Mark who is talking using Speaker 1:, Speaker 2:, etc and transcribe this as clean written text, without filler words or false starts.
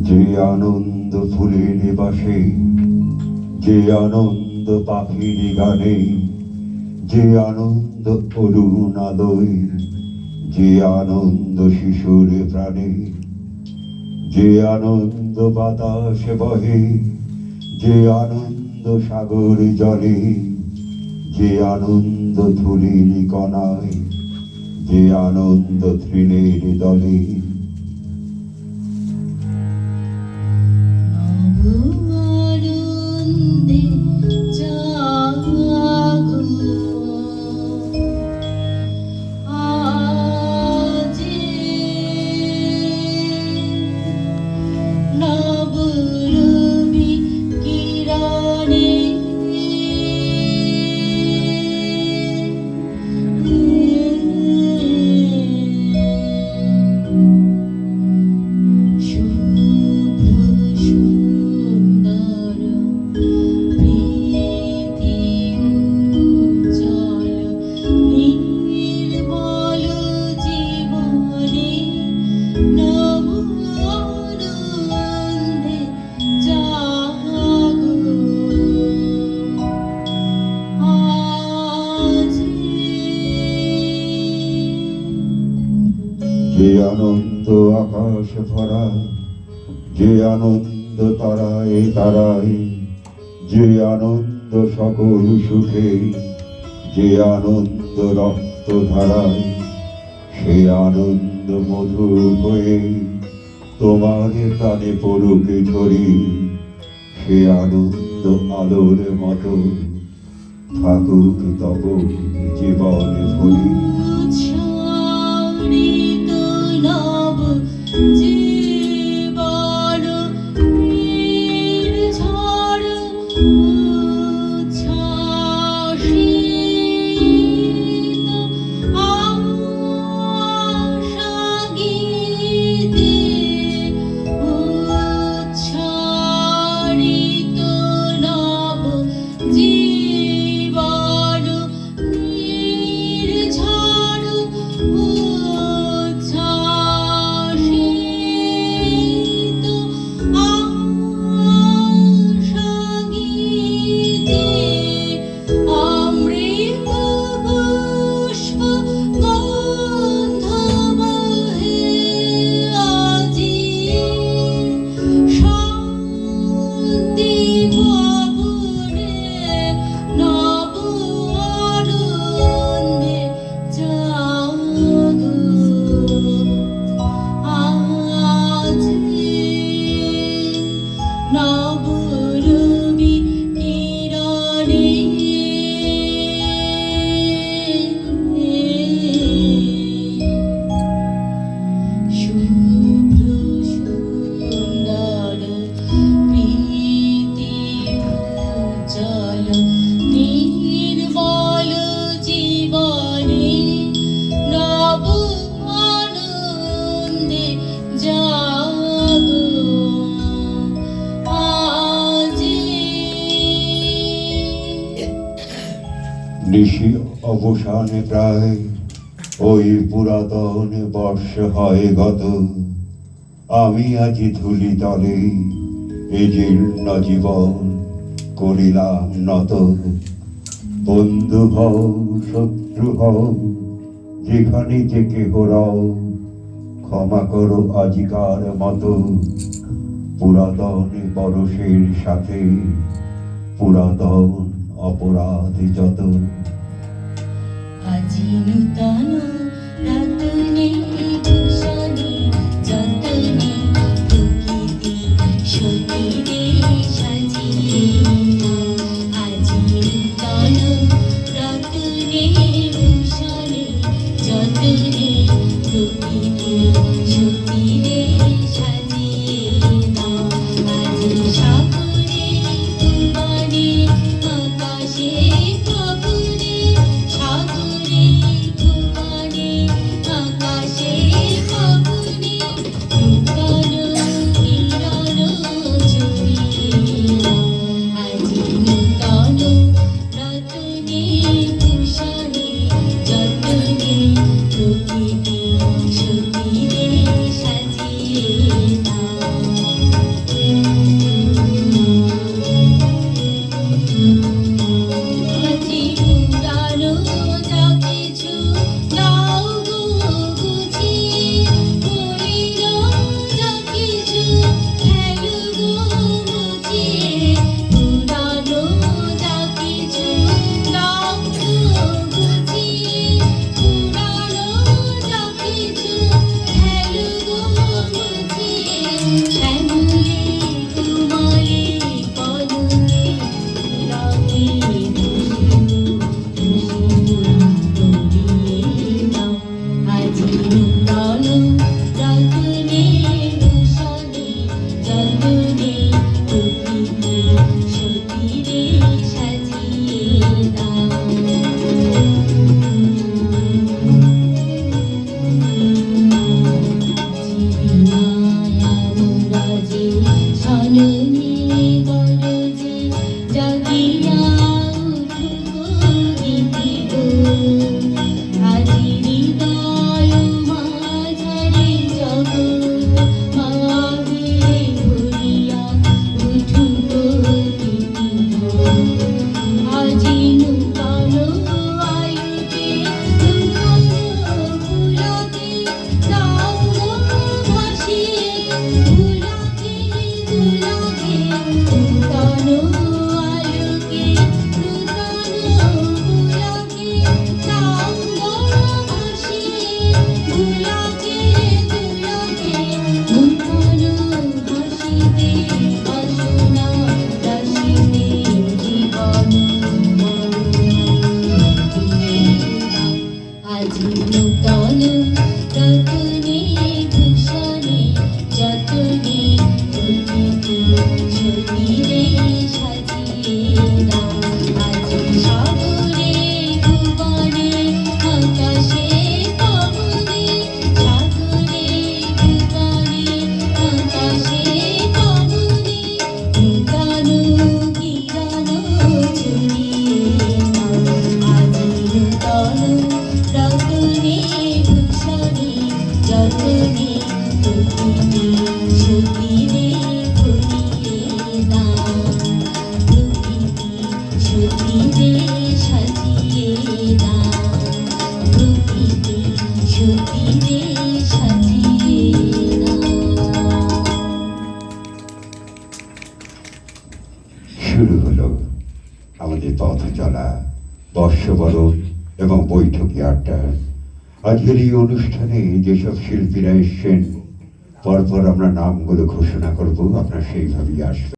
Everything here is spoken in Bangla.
Speaker 1: যে আনন্দ ফুলের বাসে, যে আনন্দ পাখির গানে, যে আনন্দ অরুণ আলোয়, যে আনন্দ শিশুর প্রাণে, যে আনন্দ বাতাসে বহে, যে আনন্দ সাগর জলে, যে আনন্দ ধূলির কণায়, যে আনন্দ তৃণের দলে। যে আনন্দ আকাশ ভরা, যে আনন্দ তারায় তারায়, যে আনন্দ সকল সুখে, যে আনন্দ রক্ত ধারায়, সে আনন্দ মধুর হয়ে তোমার প্রাণে পড়ুকে ঝরি। সে আনন্দ আলোর মতো থাকুক তব জীবনে ভরি। নিশি অবসানে প্রায় ওই পুরাতন বর্ষ হয় গত। আমি আজি ধুলি তলে এ জীর্ণ জীবন করিলাম নত। বন্ধু হও শত্রু হও যেখানে যে কেহ রও, ক্ষমা করো আজিকার মতো পুরাতন পরশের সাথে পুরাতন অপরাধ যত।
Speaker 2: আজি নূতন রত্নে ভূষণে যতনে প্রকৃতি সতীরে সাজিয়ে নাও। আজি নূতন রত্নে ভূষণে যতনে প্রকৃতি সতীরে সাজিয়ে নাও। আজি সাগরে ভুবনে আকাশে গগনে সাগরে ভুবনে প্রকৃতি সতীরে ভরিয়ে দাও প্রকৃতি সতীরে সাজিয়ে দাও প্রকৃতি সতীরে সাজিয়ে দাও।
Speaker 1: শুরু হলো আমাদের পথ চলা, বর্ষবরণ এবং বৈঠকি আড্ডা। আজকের এই অনুষ্ঠানে যেসব শিল্পীরা এসছেন, পরপর আমরা নামগুলো ঘোষণা করব, আপনারা সেইভাবেই আসবেন।